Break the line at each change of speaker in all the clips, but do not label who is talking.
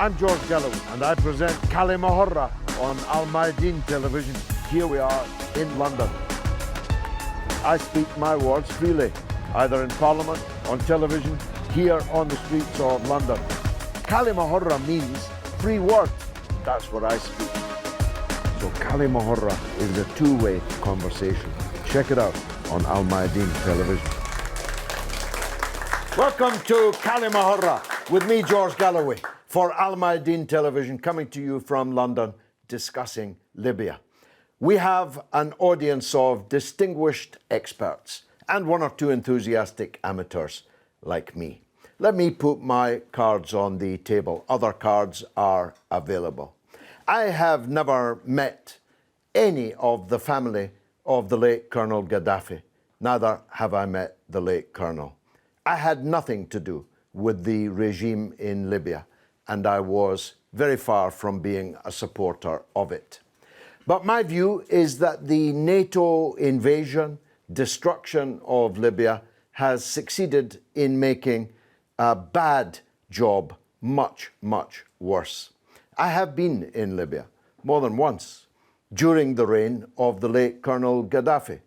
I'm George Galloway, and I present Kalima Hurrah on Mayadeen television. Here we are in London. I speak my words freely, either in Parliament, on television, here on the streets of London. Kalima Hurrah means free word. That's what I speak. So Kalima Hurrah is a two-way conversation. Check it out on Mayadeen television. Welcome to Kalima Hurrah with me, George Galloway, for Mayadeen television, coming to you from London, discussing Libya. We have an audience of distinguished experts and one or two enthusiastic amateurs like me. Let me put my cards on the table. Other cards are available. I have never met any of the family of the late Colonel Gaddafi. Neither have I met the late Colonel. I had nothing to do with the regime in Libya, and I was very far from being a supporter of it. But my view is that the NATO invasion, destruction of Libya has succeeded in making a bad job much, much worse. I have been in Libya more than once during the reign of the late Colonel Gaddafi.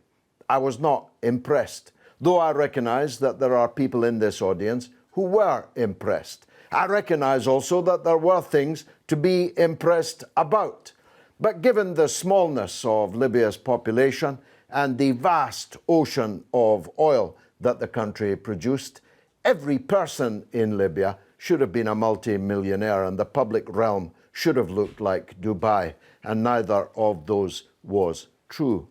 I was not impressed, though I recognize that there are people in this audience who were impressed. I recognize also that there were things to be impressed about. But given the smallness of Libya's population and the vast ocean of oil that the country produced, every person in Libya should have been a multi-millionaire, and the public realm should have looked like Dubai, and neither of those was true.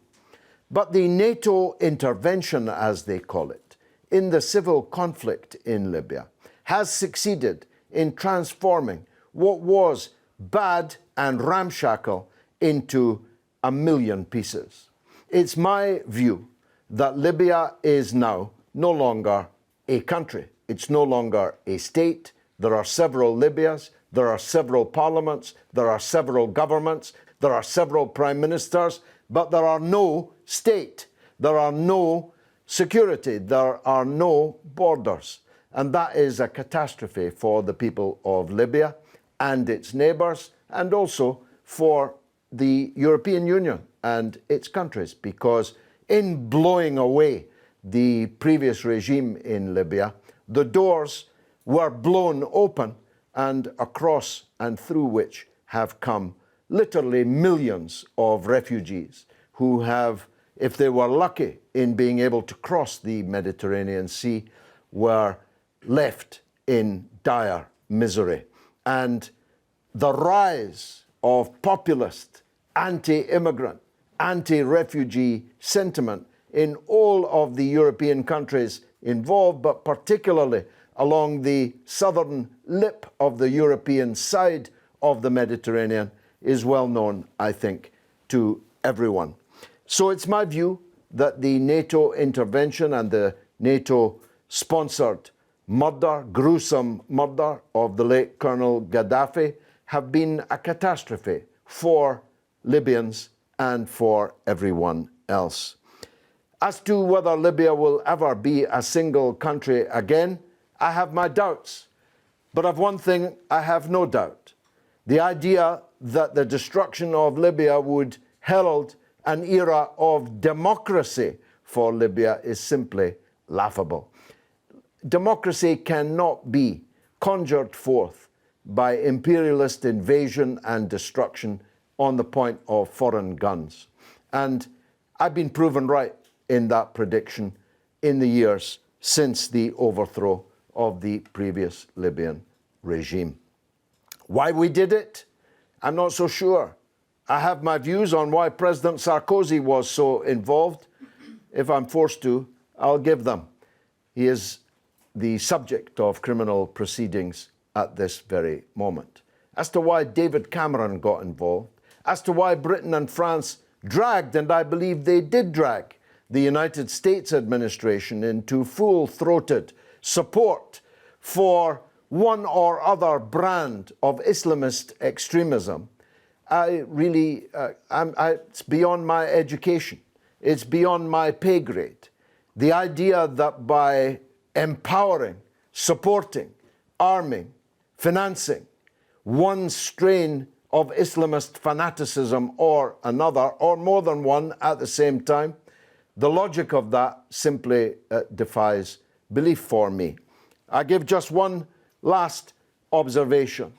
But the NATO intervention, as they call it, in the civil conflict in Libya has succeeded in transforming what was bad and ramshackle into a million pieces. It's my view that Libya is now no longer a country. It's no longer a state. There are several Libyas. There are several parliaments. There are several governments. There are several prime ministers. But there are no state. There are no security. There are no borders. And that is a catastrophe for the people of Libya and its neighbours, and also for the European Union and its countries, because in blowing away the previous regime in Libya, the doors were blown open, and across and through which have come literally millions of refugees who have, if they were lucky in being able to cross the Mediterranean Sea, were left in dire misery. And the rise of populist, anti-immigrant, anti-refugee sentiment in all of the European countries involved, but particularly along the southern lip of the European side of the Mediterranean, is well known, I think, to everyone. So it's my view that the NATO intervention and the NATO-sponsored murder, gruesome murder of the late Colonel Gaddafi have been a catastrophe for Libyans and for everyone else. As to whether Libya will ever be a single country again, I have my doubts. But of one thing I have no doubt. The idea that the destruction of Libya would herald an era of democracy for Libya is simply laughable. Democracy cannot be conjured forth by imperialist invasion and destruction on the point of foreign guns. And I've been proven right in that prediction in the years since the overthrow of the previous Libyan regime. Why we did it? I'm not so sure. I have my views on why President Sarkozy was so involved. If I'm forced to, I'll give them. He is the subject of criminal proceedings at this very moment. As to why David Cameron got involved, as to why Britain and France dragged, and I believe they did drag, the United States administration into full-throated support for one or other brand of Islamist extremism, it's beyond my education. It's beyond my pay grade. The idea that by empowering, supporting, arming, financing one strain of Islamist fanaticism or another, or more than one at the same time, the logic of that simply defies belief for me. I give just one last observation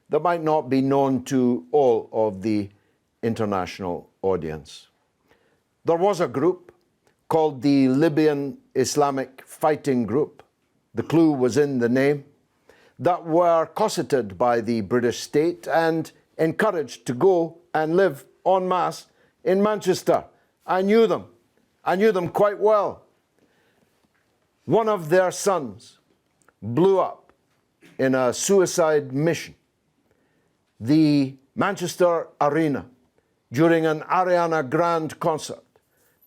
that might not be known to all of the international audience. There was a group called the Libyan Islamic Fighting Group, the clue was in the name, that were cosseted by the British state and encouraged to go and live en masse in Manchester. I knew them. I knew them quite well. One of their sons blew up in a suicide mission the Manchester Arena during an Ariana Grande concert,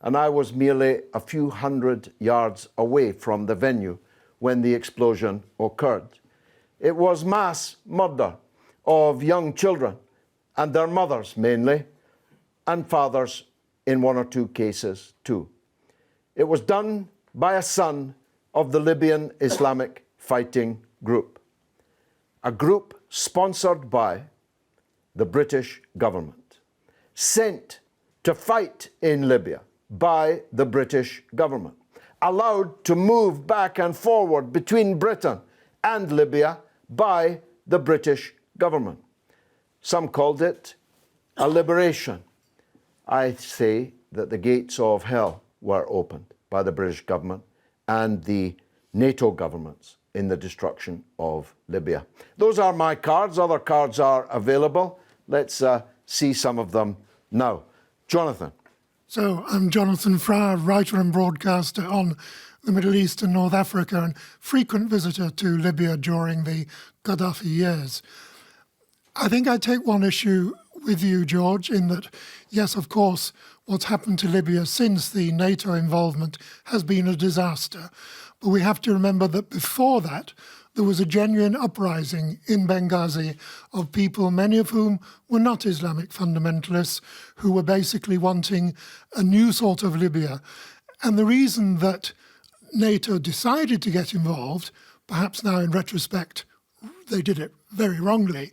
and I was merely a few hundred yards away from the venue when the explosion occurred. It was mass murder of young children and their mothers mainly, and fathers in one or two cases too. It was done by a son of the Libyan Islamic Fighting Group, a group sponsored by the British government, sent to fight in Libya by the British government, allowed to move back and forward between Britain and Libya by the British government. Some called it a liberation. I say that the gates of hell were opened by the British government and the NATO governments in the destruction of Libya. Those are my cards. Other cards are available. Let's see some of them now. Jonathan.
So I'm Jonathan Fryer, writer and broadcaster on the Middle East and North Africa and frequent visitor to Libya during the Gaddafi years. I think I take one issue with you, George, in that, yes, of course, what's happened to Libya since the NATO involvement has been a disaster. But we have to remember that before that, there was a genuine uprising in Benghazi of people, many of whom were not Islamic fundamentalists, who were basically wanting a new sort of Libya. And the reason that NATO decided to get involved, perhaps now in retrospect they did it very wrongly,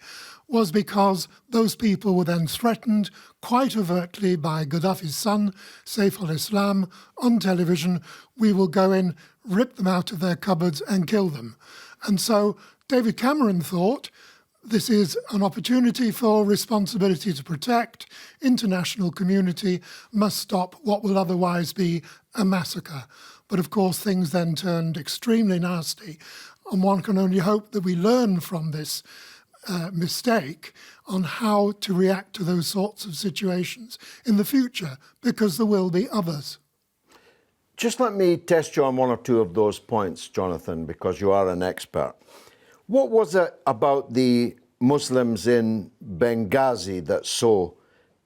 was because those people were then threatened quite overtly by Gaddafi's son, Saif al-Islam, on television. We will go in, rip them out of their cupboards and kill them. And so David Cameron thought this is an opportunity for responsibility to protect. International community must stop what will otherwise be a massacre. But of course things then turned extremely nasty, and one can only hope that we learn from this mistake on how to react to those sorts of situations in the future, because there will be others.
Just let me test you on one or two of those points, Jonathan, because you are an expert. What was it about the Muslims in Benghazi that so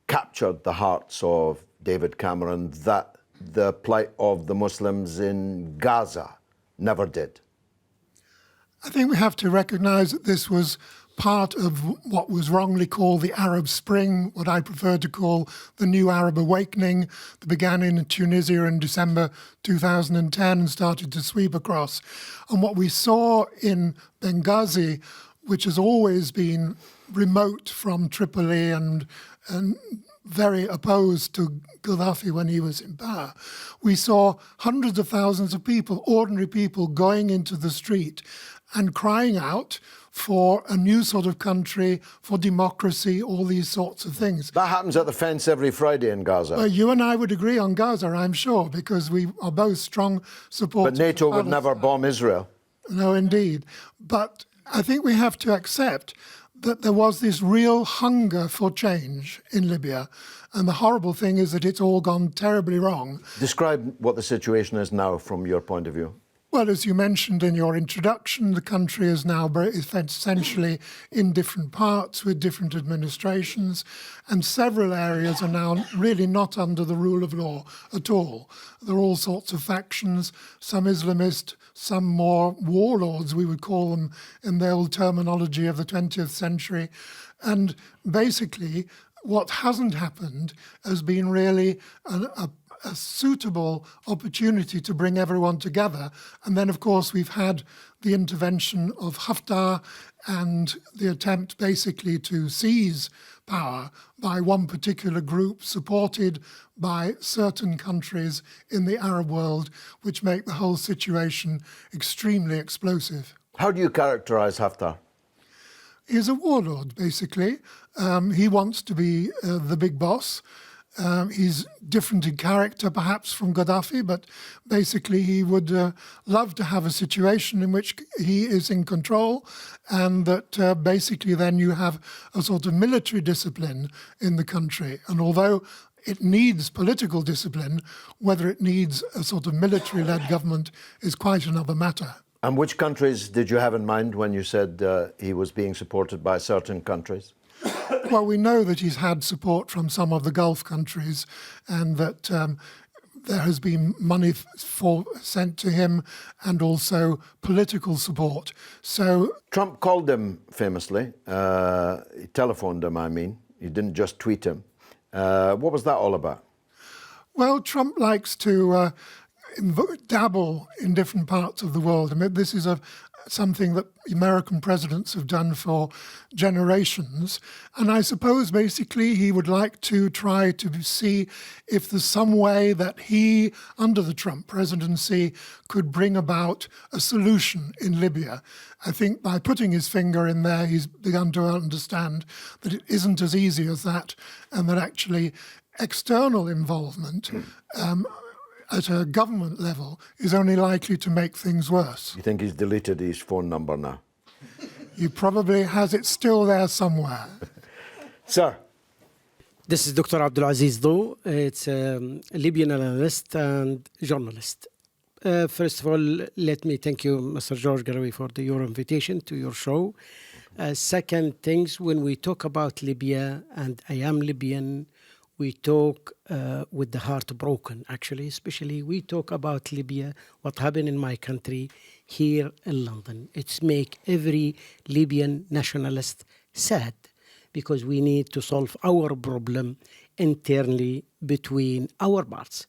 captured the hearts of David Cameron that the plight of the Muslims in Gaza never did?
I think we have to recognise that this was part of what was wrongly called the Arab Spring, what I prefer to call the New Arab Awakening, that began in Tunisia in December 2010 and started to sweep across. And what we saw in Benghazi, which has always been remote from Tripoli and very opposed to Gaddafi when he was in power, we saw hundreds of thousands of people, ordinary people, going into the street and crying out for a new sort of country, for democracy, all these sorts of things.
That happens at the fence every Friday in Gaza.
Well, you and I would agree on Gaza, I'm sure, because we are both strong supporters.
But NATO would never bomb Israel.
No, indeed. But I think we have to accept that there was this real hunger for change in Libya. And the horrible thing is that it's all gone terribly wrong.
Describe what the situation is now from your point of view.
Well, as you mentioned in your introduction, the country is now essentially in different parts with different administrations, and several areas are now really not under the rule of law at all. There are all sorts of factions, some Islamist, some more warlords, we would call them in the old terminology of the 20th century. And basically, what hasn't happened has been really a suitable opportunity to bring everyone together. And then, of course, we've had the intervention of Haftar and the attempt basically to seize power by one particular group supported by certain countries in the Arab world, which make the whole situation extremely explosive.
How do you characterize Haftar?
He's a warlord, basically. He wants to be the big boss. He's different in character, perhaps, from Gaddafi, but basically he would love to have a situation in which he is in control and that basically then you have a sort of military discipline in the country. And although it needs political discipline, whether it needs a sort of military-led government is quite another matter.
And which countries did you have in mind when you said he was being supported by certain countries?
Well, we know that he's had support from some of the Gulf countries and that there has been money sent to him and also political support. So
Trump called him famously. He telephoned him, I mean. He didn't just tweet him. What was that all about?
Well, Trump likes to dabble in different parts of the world. I mean, this is something that American presidents have done for generations. And I suppose basically he would like to try to see if there's some way that he, under the Trump presidency, could bring about a solution in Libya. I think by putting his finger in there, he's begun to understand that it isn't as easy as that, and that actually external involvement at a government level is only likely to make things worse.
You think he's deleted his phone number now?
He probably has it still there somewhere.
Sir.
This is Dr. Abdulaziz Agniea. It's a Libyan analyst and journalist. First of all, let me thank you, Mr. George Galloway, for your invitation to your show. Second things, when we talk about Libya, and I am Libyan, we talk with the heart broken, actually, especially we talk about Libya, what happened in my country here in London. It's make every Libyan nationalist sad because we need to solve our problem internally between our parts.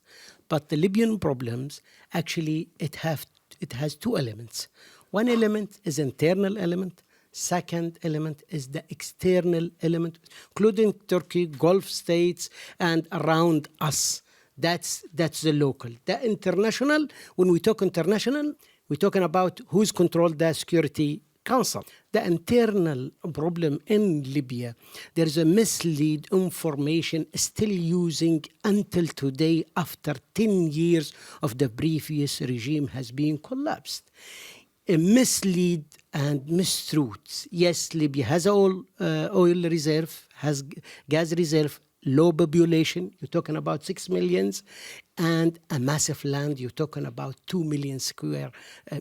But the Libyan problems, actually, it has two elements. One element is internal element. Second element is the external element, including Turkey, Gulf states, and around us. That's the local. The international, when we talk international, we're talking about who's controlled the Security Council. The internal problem in Libya, there's a mislead information still using until today after 10 years of the previous regime has been collapsed. A mislead and mistruths. Yes, Libya has oil reserve, has gas reserve, low population, you're talking about 6 million, and a massive land, you're talking about 2 million square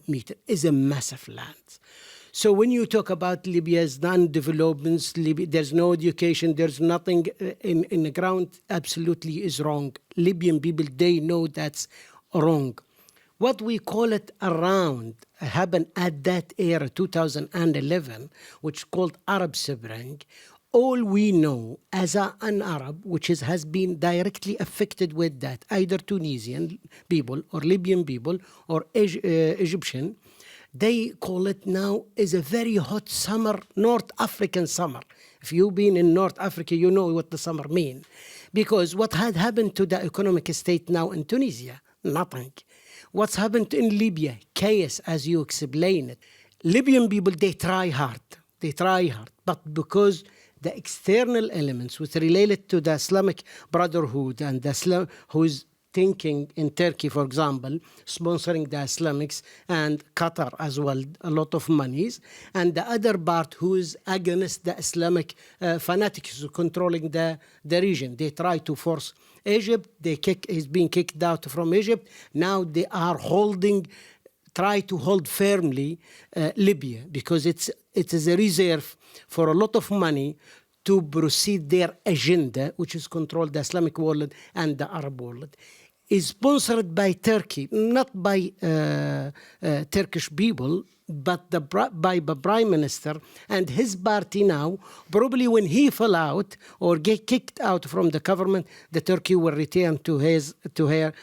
meter, is a massive land. So when you talk about Libya's non-developments, there's no education, there's nothing in the ground, absolutely is wrong. Libyan people, they know that's wrong. What we call it around happened at that era, 2011, which is called Arab Spring. All we know as an Arab, which has been directly affected with that, either Tunisian people or Libyan people or Egyptian, they call it now is a very hot summer, North African summer. If you've been in North Africa, you know what the summer means. Because what had happened to the economic state now in Tunisia? Nothing. What's happened in Libya? Chaos, as you explain it. Libyan people, they try hard. But because the external elements which related to the Islamic Brotherhood and the Islam, who's thinking in Turkey, for example, sponsoring the Islamics, and Qatar as well, a lot of monies, and the other part who is against the Islamic fanatics controlling the region. They try to force Egypt. He's being kicked out from Egypt. Now they are try to hold firmly Libya because it is a reserve for a lot of money to proceed their agenda, which is control the Islamic world and the Arab world. is sponsored by Turkey, not by Turkish people, but by the Prime Minister and his party now. Probably when he fell out or get kicked out from the government, the Turkey will return to her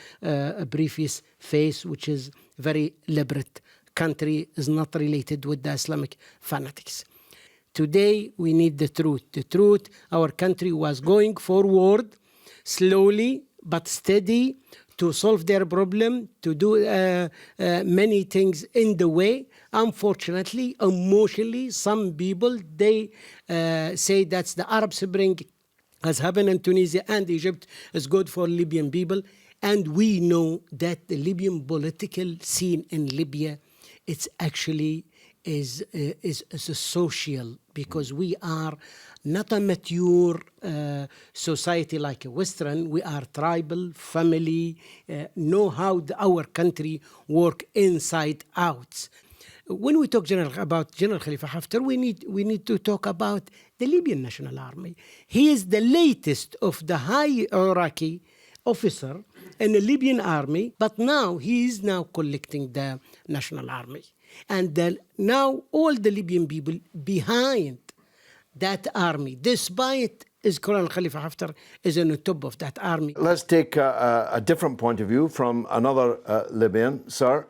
previous face, which is very liberal country, is not related with the Islamic fanatics. Today, we need the truth. The truth, our country was going forward slowly but steady to solve their problem, to do many things in the way. Unfortunately, emotionally, some people, they say that's the Arab Spring has happened in Tunisia and Egypt is good for Libyan people. And we know that the Libyan political scene in Libya, it's actually is a social, because we are not a mature society like a Western. We are tribal, family, know how our country work inside out. When we talk about General Khalifa Haftar, we need to talk about the Libyan National Army. He is the latest of the high Iraqi officer in the Libyan army, but now he is now collecting the National Army. And now all the Libyan people behind that army, despite Colonel Khalifa Haftar is on the top of that army.
Let's take a different point of view from another Libyan. Sir,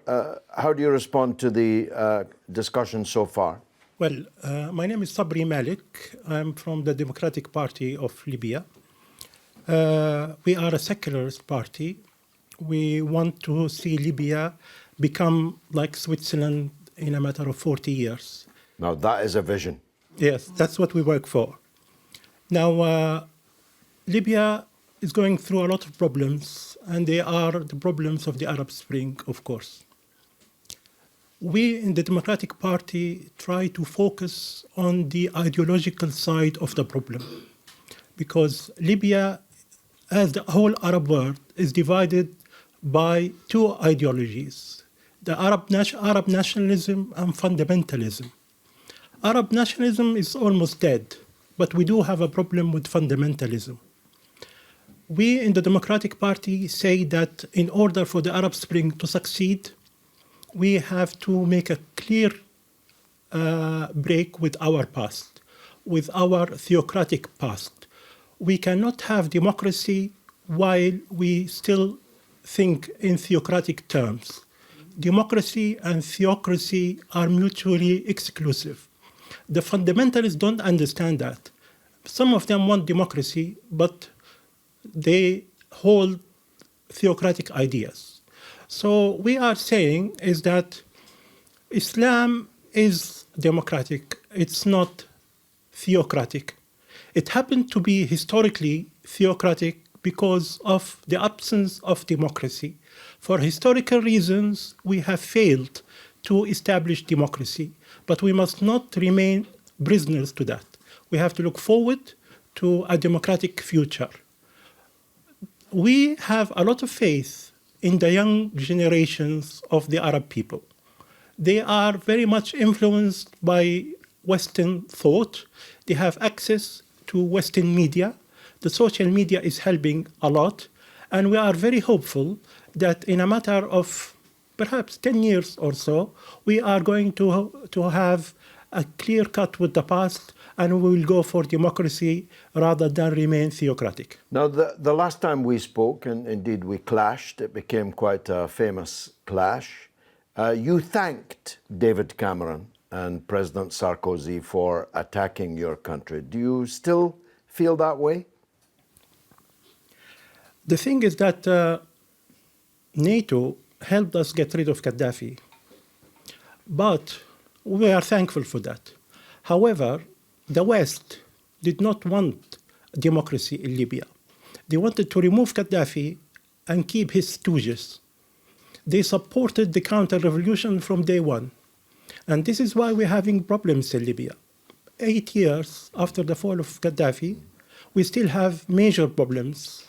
how do you respond to the discussion so far?
Well, my name is Sabri Malik. I'm from the Democratic Party of Libya. We are a secularist party. We want to see Libya become like Switzerland in a matter of 40 years.
Now, that is a vision.
Yes, that's what we work for. Now, Libya is going through a lot of problems, and they are the problems of the Arab Spring, of course. We in the Democratic Party try to focus on the ideological side of the problem, because Libya, as the whole Arab world, is divided by two ideologies, the Arab nationalism and fundamentalism. Arab nationalism is almost dead, but we do have a problem with fundamentalism. We in the Democratic Party say that in order for the Arab Spring to succeed, we have to make a clear break with our past, with our theocratic past. We cannot have democracy while we still think in theocratic terms. Democracy and theocracy are mutually exclusive. The fundamentalists don't understand that. Some of them want democracy, but they hold theocratic ideas. So we are saying is that Islam is democratic. It's not theocratic. It happened to be historically theocratic because of the absence of democracy. For historical reasons, we have failed to establish democracy, but we must not remain prisoners to that. We have to look forward to a democratic future. We have a lot of faith in the young generations of the Arab people. They are very much influenced by Western thought. They have access to Western media. The social media is helping a lot. And we are very hopeful that in a matter of perhaps 10 years or so, we are going to have a clear cut with the past, and we will go for democracy rather than remain theocratic.
Now, the last time we spoke, and indeed we clashed, it became quite a famous clash. You thanked David Cameron and President Sarkozy for attacking your country. Do you still feel that way?
The thing is that NATO helped us get rid of Gaddafi, but we are thankful for that. However, the West did not want democracy in Libya. They wanted to remove Gaddafi and keep his stooges. They supported the counter-revolution from day one. And this is why we're having problems in Libya. 8 years after the fall of Gaddafi, we still have major problems.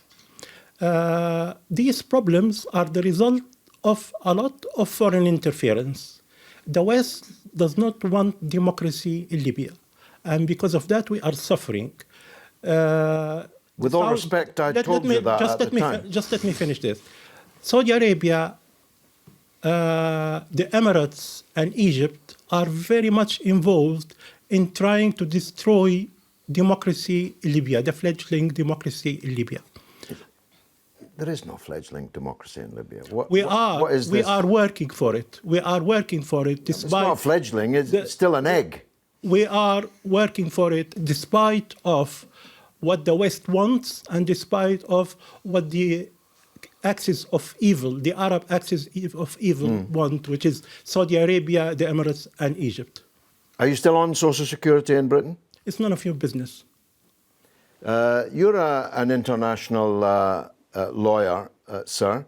These problems are the result of a lot of foreign interference. The West does not want democracy in Libya. And because of that, we are suffering.
With all respect, I told you that at the time.
Just let me finish this. Saudi Arabia, the Emirates, and Egypt are very much involved in trying to destroy democracy in Libya, the fledgling democracy in Libya.
There is no fledgling democracy in Libya.
We
are
working for it. We are working for it despite...
It's not fledgling, it's still an egg.
We are working for it despite of what the West wants and despite of what the axis of evil, the Arab axis of evil want, which is Saudi Arabia, the Emirates, and Egypt.
Are you still on Social Security in Britain?
It's none of your business.
You're an international lawyer, sir.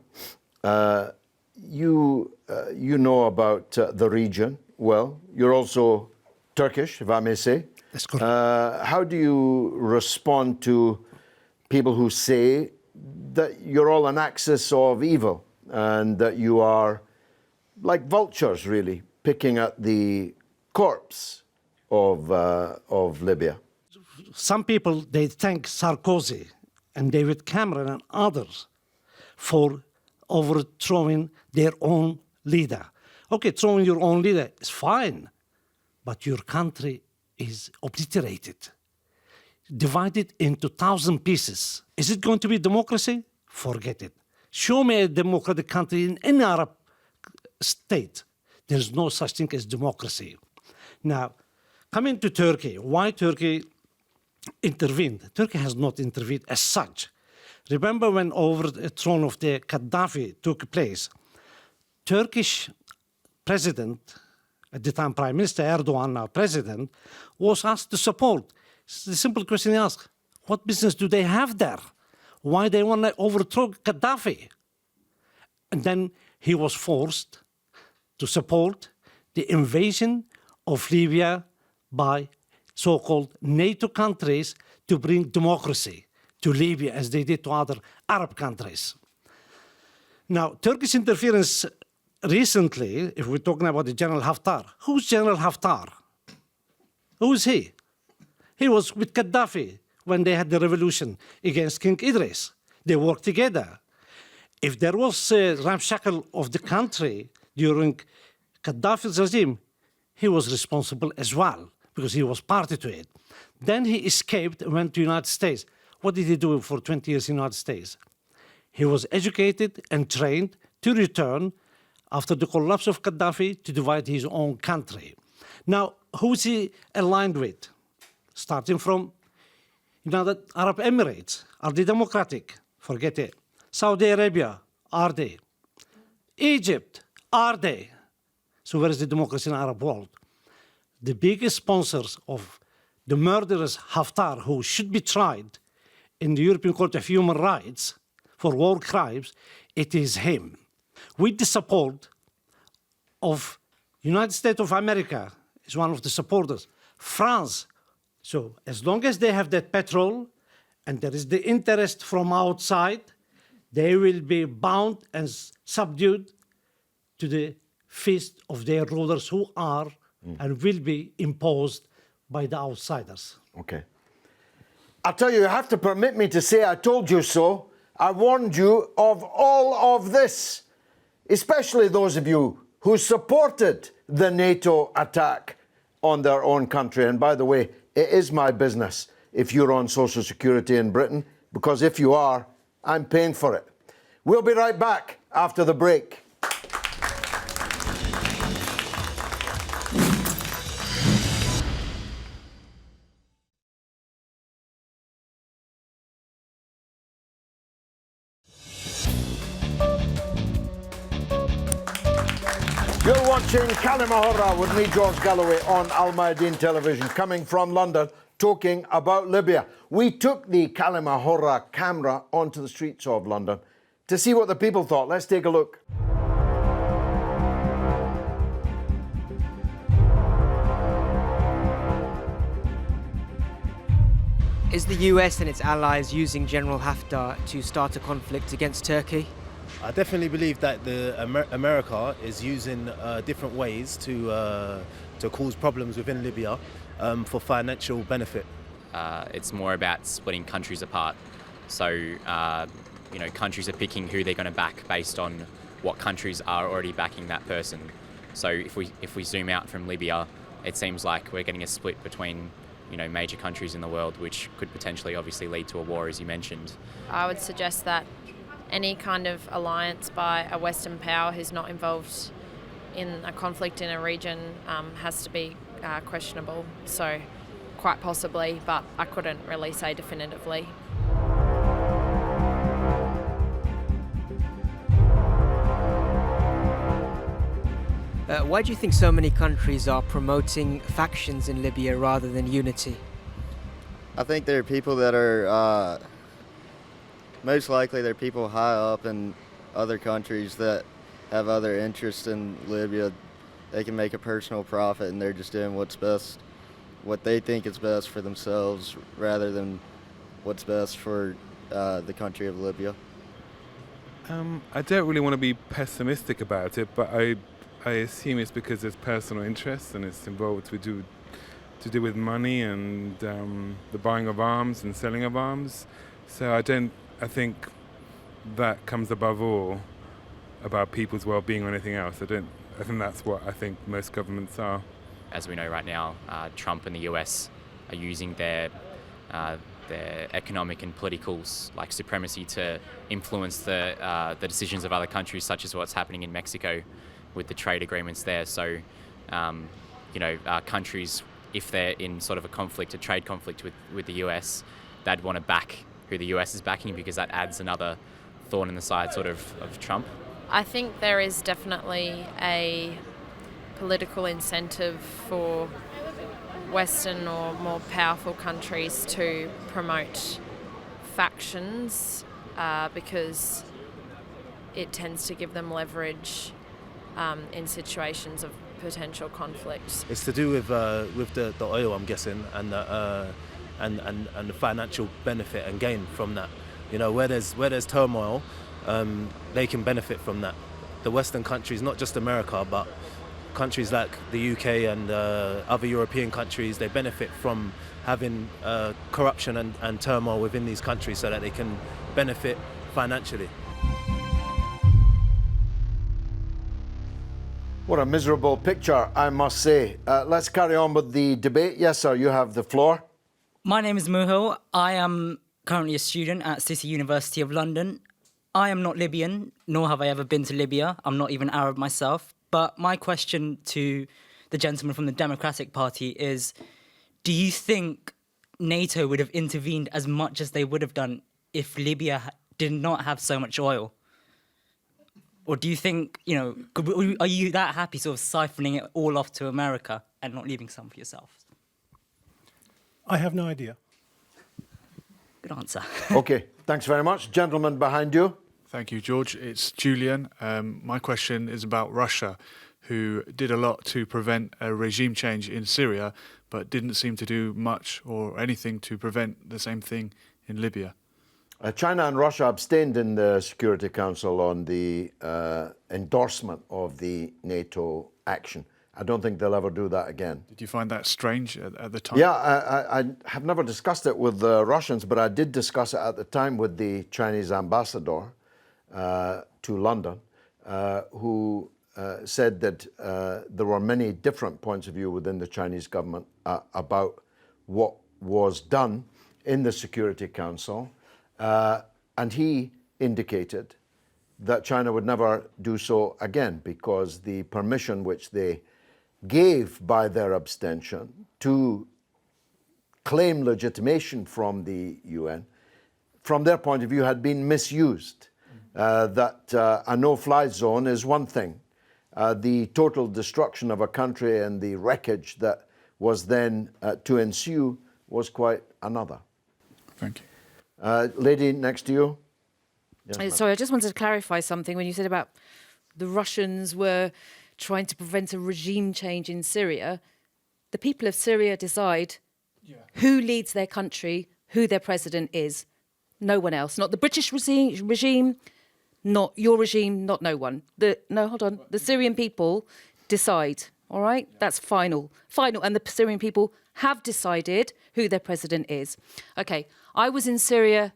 You know about the region well. You're also Turkish, if I may say.
That's correct.
How do you respond to people who say that you're all an axis of evil and that you are like vultures, really, picking at the corpse of Libya?
Some people, they thank Sarkozy and David Cameron and others for overthrowing their own leader. Okay, throwing your own leader is fine, but your country is obliterated, divided into 1,000 pieces. Is it going to be democracy? Forget it. Show me a democratic country in any Arab state. There's no such thing as democracy. Now, coming to Turkey, why Turkey intervened? Turkey has not intervened as such. Remember when overthrow of the Gaddafi took place, Turkish president, at the time Prime Minister Erdogan, now president, was asked to support. The simple question he asked, what business do they have there? Why they want to overthrow Gaddafi? And then he was forced to support the invasion of Libya by so-called NATO countries to bring democracy to Libya as they did to other Arab countries. Now, Turkish interference recently, if we're talking about the General Haftar, who's General Haftar? Who is he? He was with Gaddafi when they had the revolution against King Idris. They worked together. If there was a ramshackle of the country during Gaddafi's regime, he was responsible as well, because he was party to it. Then he escaped and went to the United States. What did he do for 20 years in the United States? He was educated and trained to return after the collapse of Gaddafi to divide his own country. Now, who's he aligned with? Starting from United Arab Emirates. Are they democratic? Forget it. Saudi Arabia, are they? Egypt, are they? So where is the democracy in the Arab world? The biggest sponsors of the murderous Haftar, who should be tried in the European Court of Human Rights for war crimes, it is him. With the support of United States of America, is one of the supporters, France. So as long as they have that petrol and there is the interest from outside, they will be bound and subdued to the fist of their rulers who are and will be imposed by the outsiders.
Okay. I'll tell you, you have to permit me to say I told you so. I warned you of all of this, especially those of you who supported the NATO attack on their own country. And by the way, it is my business if you're on Social Security in Britain, because if you are, I'm paying for it. We'll be right back after the break. You're watching Kalima Hurrah with me, George Galloway, on Mayadeen television, coming from London, talking about Libya. We took the Kalima Hurrah camera onto the streets of London to see what the people thought. Let's take a look.
Is the US and its allies using General Haftar to start a conflict against Turkey?
I definitely believe that America is using different ways to cause problems within Libya for financial benefit.
It's more about splitting countries apart. So countries are picking who they're going to back based on what countries are already backing that person. So if we zoom out from Libya, it seems like we're getting a split between major countries in the world, which could potentially obviously lead to a war, as you mentioned.
I would suggest that any kind of alliance by a Western power who's not involved in a conflict in a region has to be questionable. So quite possibly, but I couldn't really say definitively.
Why do you think so many countries are promoting factions in Libya rather than unity?
I think there are people that are, most likely they're people high up in other countries that have other interests in Libya. They can make a personal profit and they're just doing what's best, what they think is best for themselves rather than what's best for the country of Libya.
I don't really want to be pessimistic about it, but I assume it's because there's personal interests and it's involved to do with money and the buying of arms and selling of arms. So I think that comes above all about people's well-being or anything else. I think that's what I think most governments are.
As we know right now, Trump and the US are using their economic and political supremacy to influence the decisions of other countries, such as what's happening in Mexico with the trade agreements there. So, countries, if they're in sort of a trade conflict with the US, they'd want to back who the US is backing because that adds another thorn in the side sort of Trump.
I think there is definitely a political incentive for Western or more powerful countries to promote factions because it tends to give them leverage in situations of potential conflict.
It's to do with the oil, I'm guessing, and the financial benefit and gain from that. Where there's turmoil, they can benefit from that. The Western countries, not just America, but countries like the UK and other European countries, they benefit from having corruption and turmoil within these countries so that they can benefit financially.
What a miserable picture, I must say. Let's carry on with the debate. Yes, sir, you have the floor.
My name is Muhil. I am currently a student at City University of London. I am not Libyan, nor have I ever been to Libya. I'm not even Arab myself. But my question to the gentleman from the Democratic Party is, do you think NATO would have intervened as much as they would have done if Libya did not have so much oil? Or do you think, are you that happy sort of siphoning it all off to America and not leaving some for yourself?
I have no idea.
Good answer.
Okay, thanks very much. Gentleman behind you.
Thank you, George. It's Julian. My question is about Russia, who did a lot to prevent a regime change in Syria, but didn't seem to do much or anything to prevent the same thing in Libya.
China and Russia abstained in the Security Council on the endorsement of the NATO action. I don't think they'll ever do that again.
Did you find that strange at the time?
Yeah, I have never discussed it with the Russians, but I did discuss it at the time with the Chinese ambassador to London, who said that there were many different points of view within the Chinese government about what was done in the Security Council. And he indicated that China would never do so again because the permission which they gave by their abstention to claim legitimation from the UN, from their point of view, had been misused. That a no-fly zone is one thing. The total destruction of a country and the wreckage that was then to ensue was quite another.
Thank you.
Lady next to you. Yes,
sorry, I just wanted to clarify something when you said about the Russians were trying to prevent a regime change in Syria. The people of Syria decide who leads their country, who their president is. No one else. Not the British regime, not your regime, not no one. The Syrian people decide, all right? That's final. And the Syrian people have decided who their president is. Okay, I was in Syria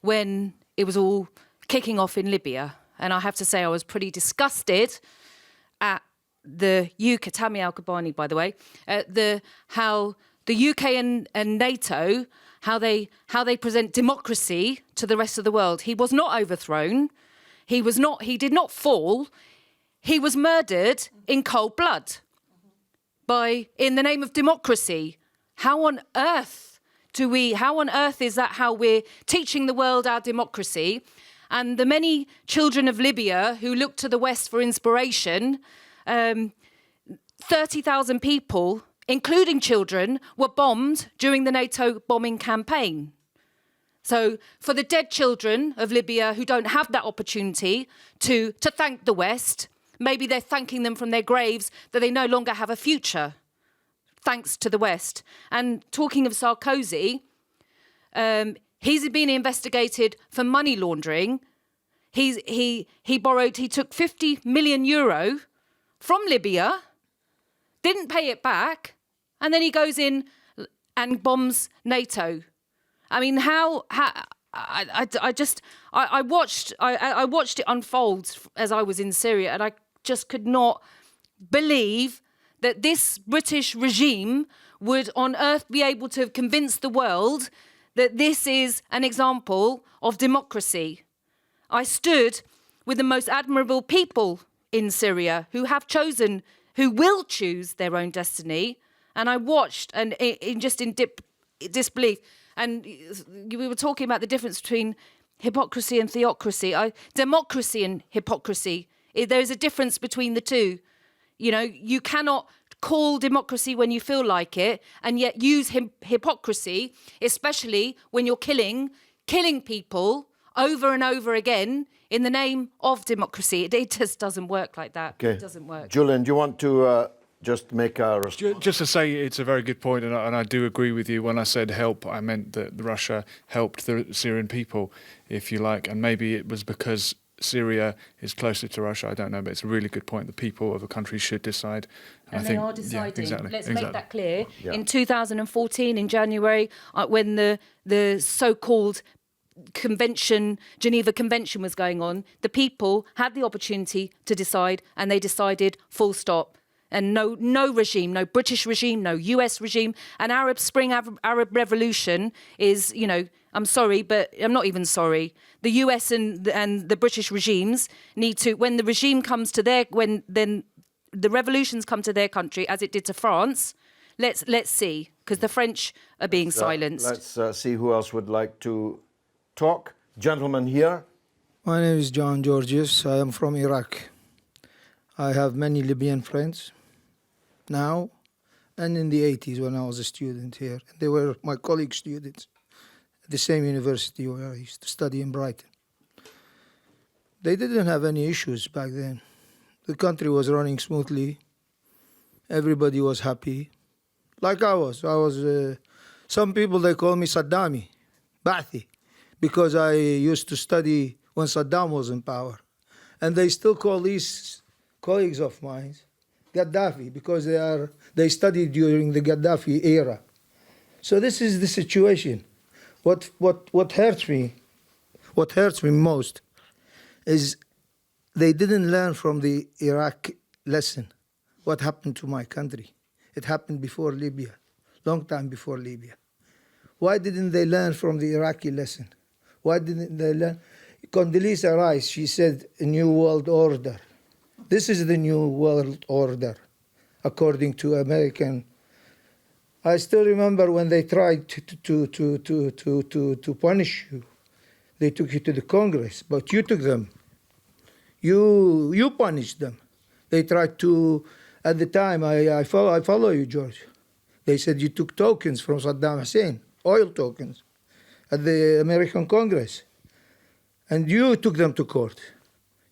when it was all kicking off in Libya. And I have to say I was pretty disgusted at the UK, Tammy Kabbani, by the way, how the UK and NATO, how they present democracy to the rest of the world. He was not overthrown. He did not fall. He was murdered in cold blood in the name of democracy. How on earth is that how we're teaching the world our democracy? And the many children of Libya who look to the West for inspiration, 30,000 people, including children, were bombed during the NATO bombing campaign. So for the dead children of Libya who don't have that opportunity to thank the West, maybe they're thanking them from their graves that they no longer have a future, thanks to the West. And talking of Sarkozy, he's been investigated for money laundering. He took 50 million euro from Libya, didn't pay it back, and then he goes in and bombs NATO. I mean, I watched it unfold as I was in Syria, and I just could not believe that this British regime would on earth be able to convince the world that this is an example of democracy. I stood with the most admirable people in Syria who will choose their own destiny, and I watched and in disbelief. And we were talking about the difference between hypocrisy and theocracy. Democracy and hypocrisy. There's a difference between the two. You know, you cannot call democracy when you feel like it and yet use hypocrisy, especially when you're killing people over and over again in the name of democracy. It just doesn't work like that.
Okay.
It doesn't work.
Julian, do you want to just make a response?
Just to say it's a very good point, and I do agree with you. When I said help, I meant that Russia helped the Syrian people, if you like, and maybe it was because Syria is closer to Russia. I don't know, but it's a really good point. The people of a country should decide.
And they are deciding.
Yeah, exactly.
Let's make that clear.
Yeah.
In 2014, in January, when the so-called Geneva Convention was going on, the people had the opportunity to decide, and they decided full stop. And no regime, no British regime, no US regime. An Arab Spring, Arab Revolution is, you know, I'm sorry, but I'm not even sorry. The US and the British regimes need to, when the regime comes to then the revolutions come to their country, as it did to France, let's see, because the French are being silenced.
Let's see who else would like to talk. Gentleman here.
My name is John Gorges. I am from Iraq. I have many Libyan friends now and in the 80s when I was a student here. They were my colleague students at the same university where I used to study in Brighton. They didn't have any issues back then. The country was running smoothly. Everybody was happy. Like I was. Some people, they call me Saddami, Ba'thi, because I used to study when Saddam was in power. And they still call these colleagues of mine Gaddafi, because they studied during the Gaddafi era. So this is the situation. What hurts me most is they didn't learn from the Iraq lesson what happened to my country. It happened before Libya, long time before Libya. Why didn't they learn from the Iraqi lesson? Why didn't they learn? Condoleezza Rice, she said, a new world order. This is the new world order, according to American. I still remember when they tried to punish you. They took you to the Congress, but you took them. You punished them. They tried to, at the time, I follow you, George. They said you took tokens from Saddam Hussein, oil tokens, at the American Congress. And you took them to court,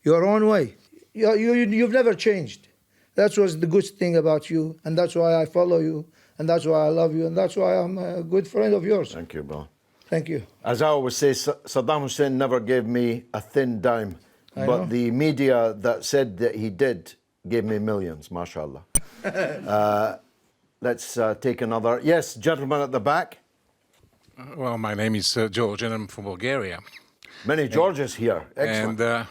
your own way. You've never changed. That was the good thing about you, and that's why I follow you, and that's why I love you, and that's why I'm a good friend of yours.
Thank you, Bill.
Thank you.
As I always say, Saddam Hussein never gave me a thin dime, but the media that said that he did gave me millions, mashallah. Let's take another. Yes, gentleman at the back.
Well, my name is Georgi and I'm from Bulgaria.
Many Georges here. Excellent.
And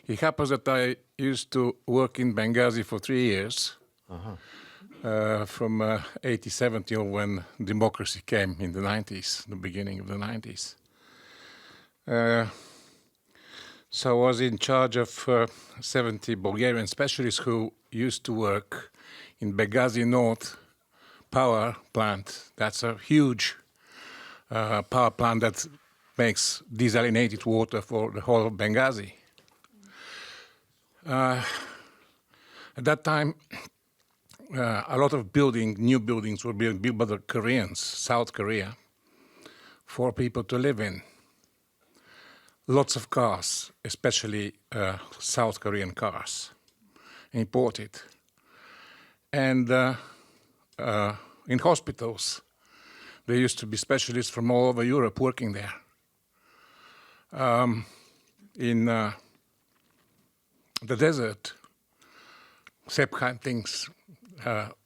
it happens that I used to work in Benghazi for 3 years, from 87 till when democracy came in the 90s, the beginning of the 90s. So I was in charge of 70 Bulgarian specialists who used to work in Benghazi North power plant. That's a huge power plant that makes desalinated water for the whole of Benghazi. At that time, a lot of new buildings were being built by the Koreans, South Korea, for people to live in. Lots of cars, especially South Korean cars, imported. And in hospitals, there used to be specialists from all over Europe working there. In the desert, except things,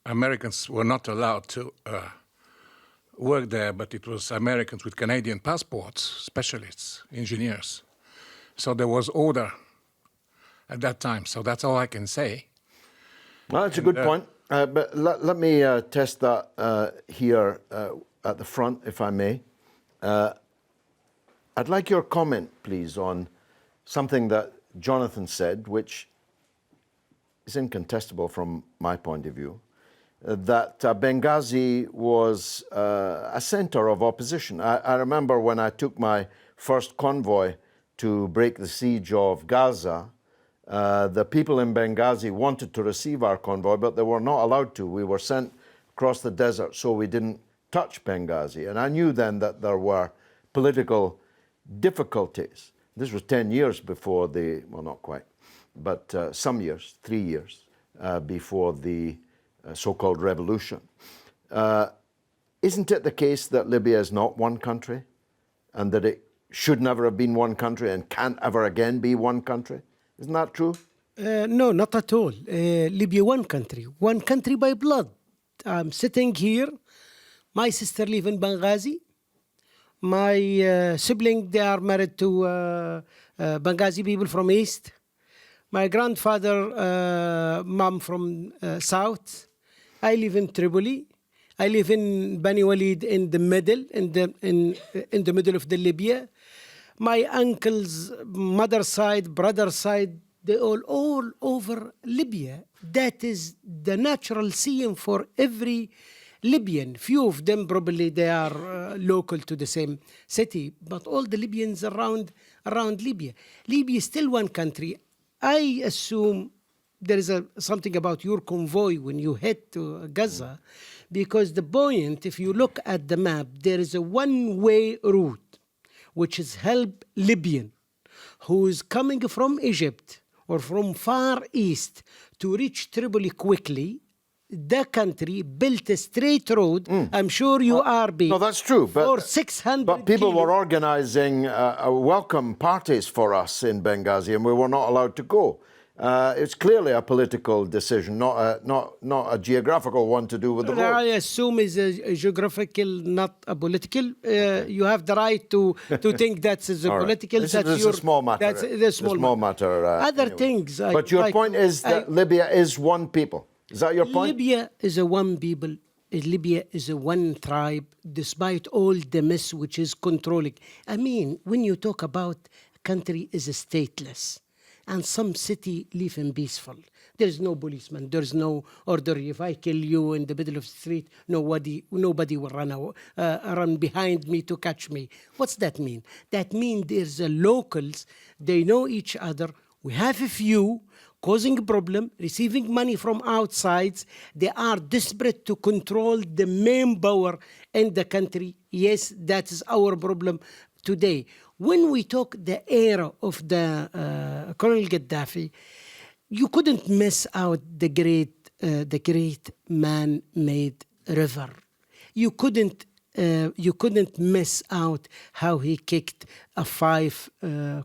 Americans were not allowed to work there, but it was Americans with Canadian passports, specialists, engineers. So there was order at that time. So that's all I can say.
Well, that's a good point. But let me test that here at the front, if I may. I'd like your comment, please, on something that Jonathan said, which is incontestable from my point of view, that Benghazi was a center of opposition. I remember when I took my first convoy to break the siege of Gaza, the people in Benghazi wanted to receive our convoy, but they were not allowed to. We were sent across the desert, so we didn't touch Benghazi. And I knew then that there were political difficulties. This was 10 years before the, well, not quite, but some years, 3 years before the so-called revolution. Isn't it the case that Libya is not one country and that it should never have been one country and can't ever again be one country? Isn't that true?
No, not at all. Libya, one country by blood. I'm sitting here. My sister lives in Benghazi. My sibling, they are married to Benghazi people from east. My grandfather, mom from south. I live in Tripoli. I live in Bani Walid in the middle, in the middle of the Libya. My uncle's mother side, brother side, they all over Libya. That is the natural scene for every Libyan. Few of them probably they are local to the same city, but all the Libyans around Libya. Libya is still one country. I assume there is something about your convoy when you head to Gaza, because the point, if you look at the map, there is a one-way route, which is help Libyan, who is coming from Egypt or from Far East to reach Tripoli quickly. The country built a straight road. I'm sure you are being.
No, that's true. But,
for 600
but people were organizing welcome parties for us in Benghazi, and we were not allowed to go. It's clearly a political decision, not a geographical one to do with the road.
I assume is a geographical, not a political. You have the right to think that's a political.
This is a small matter.
That's a small matter.
Other
anyway. Things.
But your point is that Libya is one people. Is that your point?
Libya is a one people. Libya is a one tribe, despite all the mess which is controlling. I mean, when you talk about a country is stateless, and some city live in peaceful. There is no policeman. There is no order. If I kill you in the middle of the street, nobody will run behind me to catch me. What's that mean? That means there's locals. They know each other. We have a few causing a problem, receiving money from outsides. They are desperate to control the main power in the country. Yes, that is our problem today. When we talk the era of the Colonel Gaddafi, you couldn't miss out the great man-made river. You couldn't miss out how he kicked 5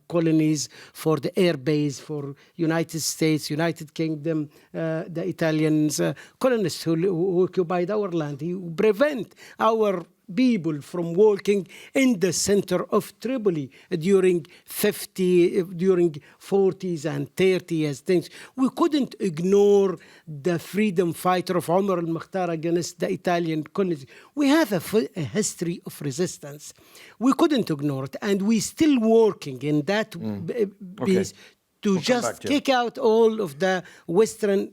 colonies for the air base for United States, United Kingdom, the Italians, colonists who occupied our land. He prevent our people from working in the center of Tripoli during 40s and 30s things. We couldn't ignore the freedom fighter of Omar al-Mukhtar against the Italian colonies. We have a history of resistance. We couldn't ignore it, and we're still working in that piece to just kick out all of the Western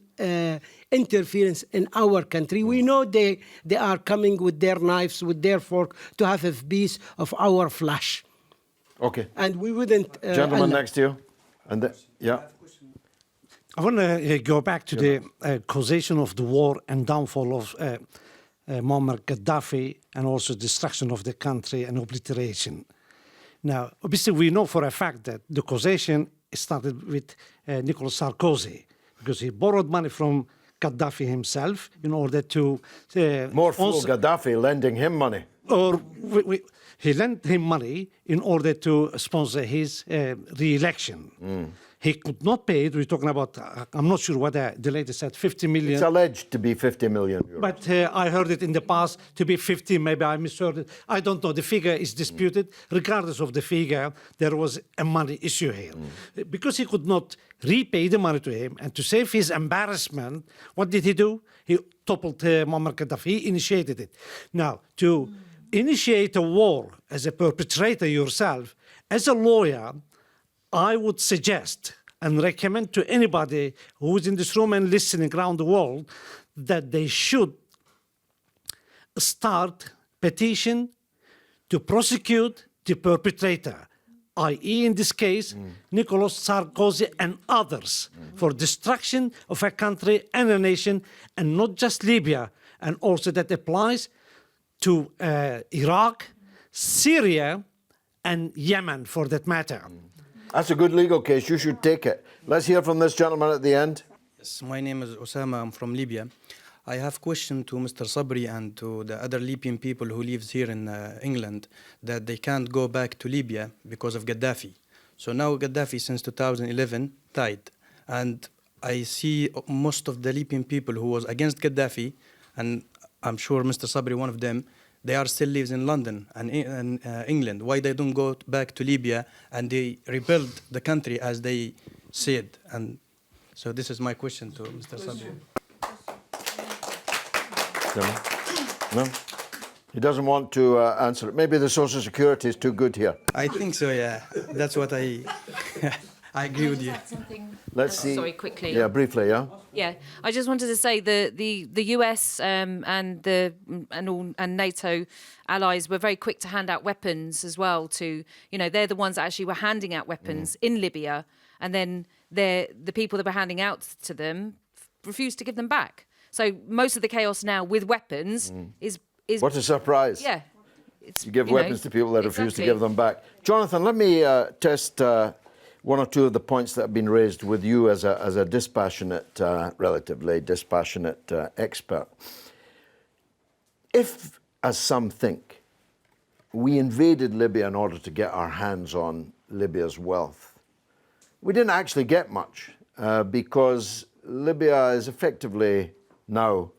interference in our country. We know they are coming with their knives, with their fork, to have a piece of our flesh.
Okay.
And we wouldn't...
Gentleman next to you. And yeah.
I want to go back to the causation of the war and downfall of Muammar Gaddafi, and also destruction of the country and obliteration. Now, obviously, we know for a fact that the causation started with Nicolas Sarkozy, because he borrowed money from Gaddafi himself in order to...
More fool Gaddafi lending him money.
Or he lent him money in order to sponsor his re-election. He could not pay it. We're talking about, I'm not sure what the latest said, 50 million.
It's alleged to be 50 million euros.
But I heard it in the past to be 50, maybe I misheard it. I don't know. The figure is disputed. Regardless of the figure, there was a money issue here. Because he could not repay the money to him, and to save his embarrassment, what did he do? He toppled Muammar Gaddafi. He initiated it. Now, to initiate a war as a perpetrator yourself, as a lawyer, I would suggest and recommend to anybody who is in this room and listening around the world that they should start petition to prosecute the perpetrator, i.e. in this case, Nicolas Sarkozy and others, for destruction of a country and a nation, and not just Libya, and also that applies to Iraq, Syria, and Yemen, for that matter.
That's a good legal case. You should take it. Let's hear from this gentleman at the end.
Yes, my name is Osama. I'm from Libya. I have a question to Mr. Sabri and to the other Libyan people who live here in England, that they can't go back to Libya because of Gaddafi. So now Gaddafi, since 2011, died. And I see most of the Libyan people who was against Gaddafi, and I'm sure Mr. Sabri, one of them, they are still lives in London and England. Why they don't go back to Libya and they rebuild the country as they said? And so this is my question to Mr. Sabri.
No? He doesn't want to answer it. Maybe the Social Security is too good here.
I think so, yeah. That's what I agree with you.
Let's see.
Sorry, quickly.
Yeah, briefly, yeah.
Yeah, I just wanted to say the US and NATO allies were very quick to hand out weapons as well. To they're the ones that actually were handing out weapons in Libya, and then the people that were handing out to them refused to give them back. So most of the chaos now with weapons is
what a surprise!
Yeah,
you give weapons to people that refuse to give them back. Jonathan, let me test one or two of the points that have been raised with you as a dispassionate, relatively dispassionate expert. If, as some think, we invaded Libya in order to get our hands on Libya's wealth, we didn't actually get much because Libya is effectively now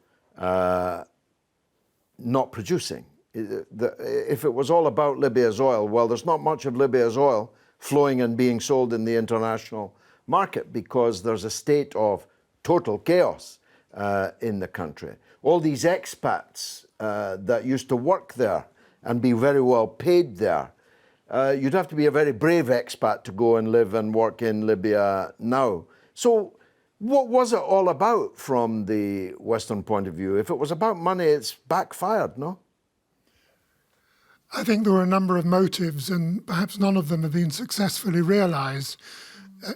not producing. If it was all about Libya's oil, well, there's not much of Libya's oil flowing and being sold in the international market because there's a state of total chaos in the country. All these expats that used to work there and be very well paid there, you'd have to be a very brave expat to go and live and work in Libya now. So what was it all about from the Western point of view? If it was about money, it's backfired, no?
I think there were a number of motives, and perhaps none of them have been successfully realised.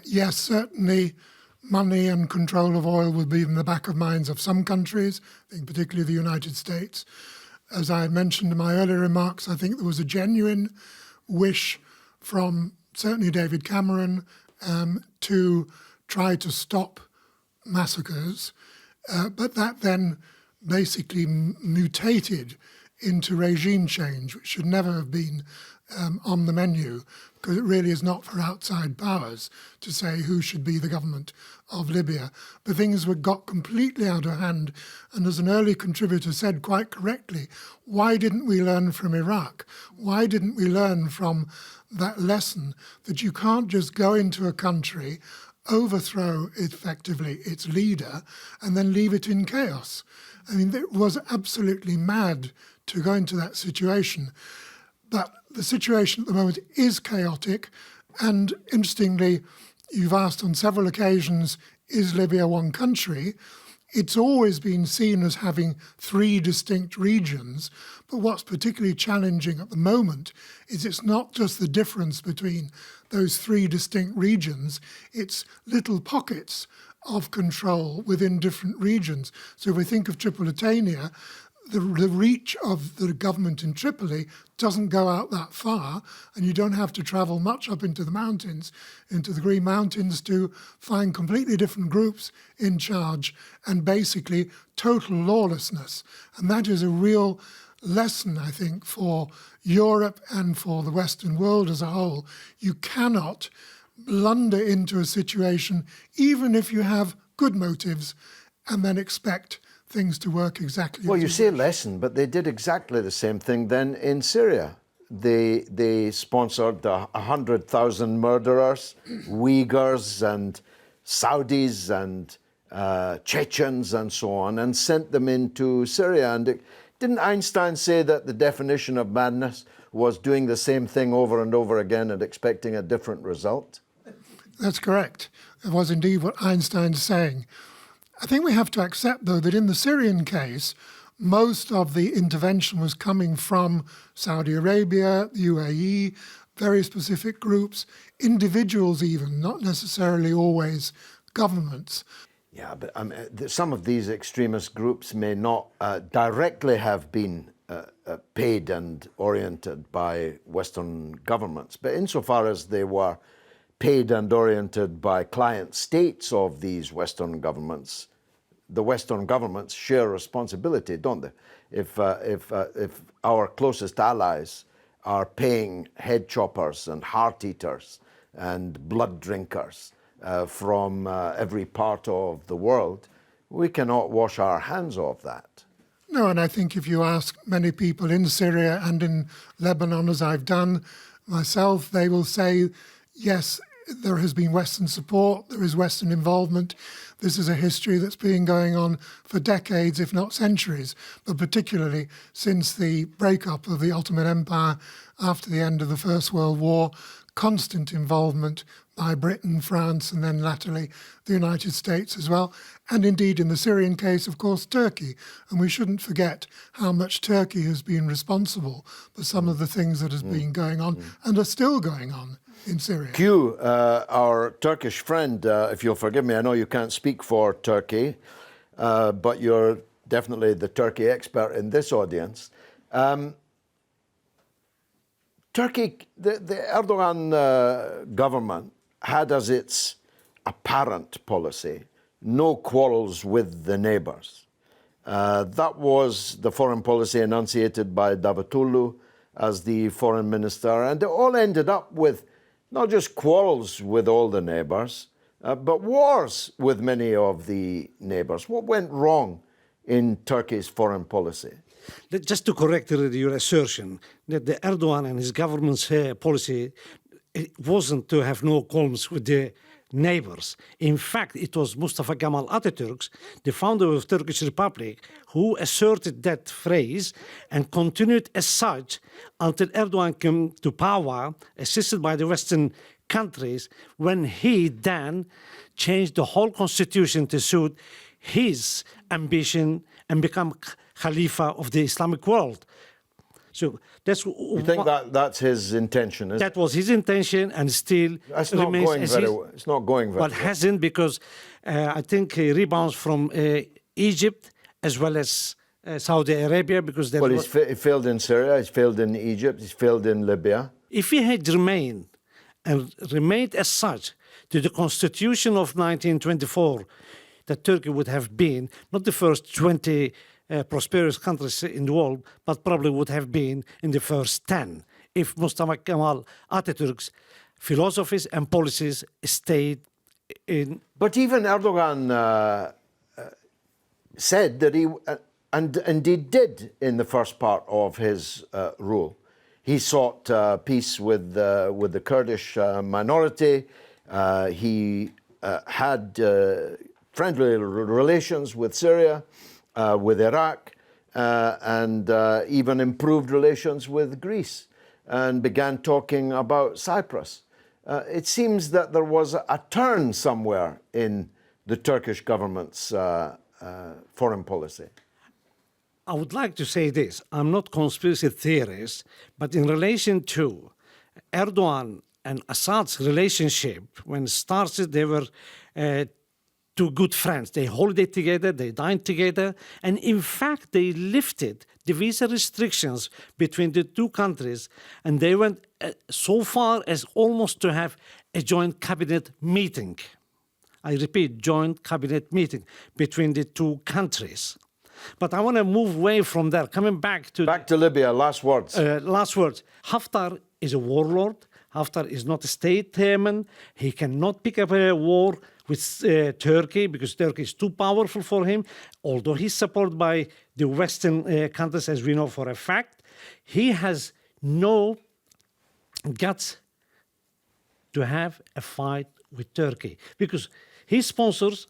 Yes, certainly money and control of oil will be in the back of minds of some countries, I think particularly the United States. As I mentioned in my earlier remarks, I think there was a genuine wish from certainly David Cameron to try to stop massacres, but that then basically mutated into regime change, which should never have been on the menu, because it really is not for outside powers to say who should be the government of Libya. But things got completely out of hand, and as an early contributor said quite correctly, why didn't we learn from Iraq? Why didn't we learn from that lesson that you can't just go into a country, overthrow effectively its leader, and then leave it in chaos? I mean, it was absolutely mad to go into that situation. But the situation at the moment is chaotic. And interestingly, you've asked on several occasions, is Libya one country? It's always been seen as having three distinct regions. But what's particularly challenging at the moment is it's not just the difference between those three distinct regions, it's little pockets of control within different regions. So if we think of Tripolitania, the reach of the government in Tripoli doesn't go out that far, and you don't have to travel much up into the mountains, into the Green Mountains, to find completely different groups in charge and basically total lawlessness. And that is a real lesson, I think, for Europe and for the Western world as a whole. You cannot blunder into a situation, even if you have good motives, and then expect things to work exactly.
Well, you say lesson, but they did exactly the same thing then in Syria. They sponsored 100,000 murderers, Uyghurs and Saudis and Chechens and so on, and sent them into Syria. And didn't Einstein say that the definition of madness was doing the same thing over and over again and expecting a different result?
That's correct. It was indeed what Einstein's saying. I think we have to accept, though, that in the Syrian case, most of the intervention was coming from Saudi Arabia, the UAE, very specific groups, individuals even, not necessarily always governments.
Yeah, but some of these extremist groups may not directly have been paid and oriented by Western governments, but insofar as they were paid and oriented by client states of these Western governments, the Western governments share responsibility, don't they? If our closest allies are paying head choppers and heart eaters and blood drinkers from every part of the world, we cannot wash our hands of that.
No, and I think if you ask many people in Syria and in Lebanon, as I've done myself, they will say, yes, there has been Western support, there is Western involvement. This is a history that's been going on for decades, if not centuries, but particularly since the breakup of the Ottoman Empire after the end of the First World War, constant involvement by Britain, France, and then latterly the United States as well. And indeed, in the Syrian case, of course, Turkey. And we shouldn't forget how much Turkey has been responsible for some of the things that has been going on and are still going on in Syria.
Q, our Turkish friend, if you'll forgive me, I know you can't speak for Turkey, but you're definitely the Turkey expert in this audience. Turkey, the Erdogan government had as its apparent policy no quarrels with the neighbors. That was the foreign policy enunciated by Davutoglu as the foreign minister, and it all ended up with not just quarrels with all the neighbors, but wars with many of the neighbors. What went wrong in Turkey's foreign policy?
Just to correct your assertion that the Erdogan and his government's policy it wasn't to have no qualms with the neighbors. In fact, it was Mustafa Kemal Atatürk, the founder of the Turkish Republic, who asserted that phrase and continued as such until Erdogan came to power, assisted by the Western countries, when he then changed the whole constitution to suit his ambition and become Khalifa of the Islamic world. So that's
you think that's his intention, is
that was his intention, and still
that's not
remains
going
as
very
his,
well. It's not going very
well.
well.
Hasn't, because I think he rebounds from Egypt as well as Saudi Arabia, because there
he failed in Syria, he's failed in Egypt, he's failed in Libya.
If he had remained as such to the constitution of 1924, that Turkey would have been not the first 20 prosperous countries in the world, but probably would have been in the first 10 if Mustafa Kemal Atatürk's philosophies and policies stayed in.
But even Erdogan said that he, and indeed did in the first part of his rule, he sought peace with the Kurdish minority. He had friendly relations with Syria, with Iraq, and even improved relations with Greece, and began talking about Cyprus. It seems that there was a turn somewhere in the Turkish government's foreign policy.
I would like to say this. I'm not conspiracy theorist, but in relation to Erdogan and Assad's relationship, when it started, they were two good friends. They holidayed together, they dined together, and in fact, they lifted the visa restrictions between the two countries, and they went so far as almost to have a joint cabinet meeting. I repeat, joint cabinet meeting between the two countries. But I want to move away from there, coming back to
Libya. Last words.
Last words. Haftar is a warlord. Haftar is not a statesman. He cannot pick up a war with Turkey because Turkey is too powerful for him. Although he's supported by the Western countries, as we know for a fact, he has no guts to have a fight with Turkey because he sponsors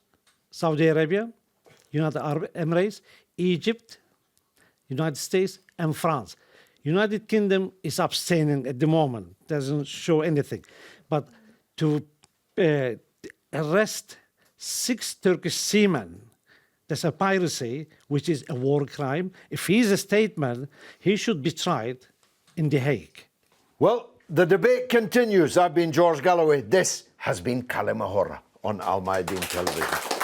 Saudi Arabia, United Arab Emirates, Egypt, United States, and France. United Kingdom is abstaining at the moment, doesn't show anything. But to arrest 6 Turkish seamen, that's a piracy, which is a war crime. If he's a statesman, he should be tried in The Hague.
Well, the debate continues. I've been George Galloway. This has been Kalima Hurrah on Al Mayadeen Television.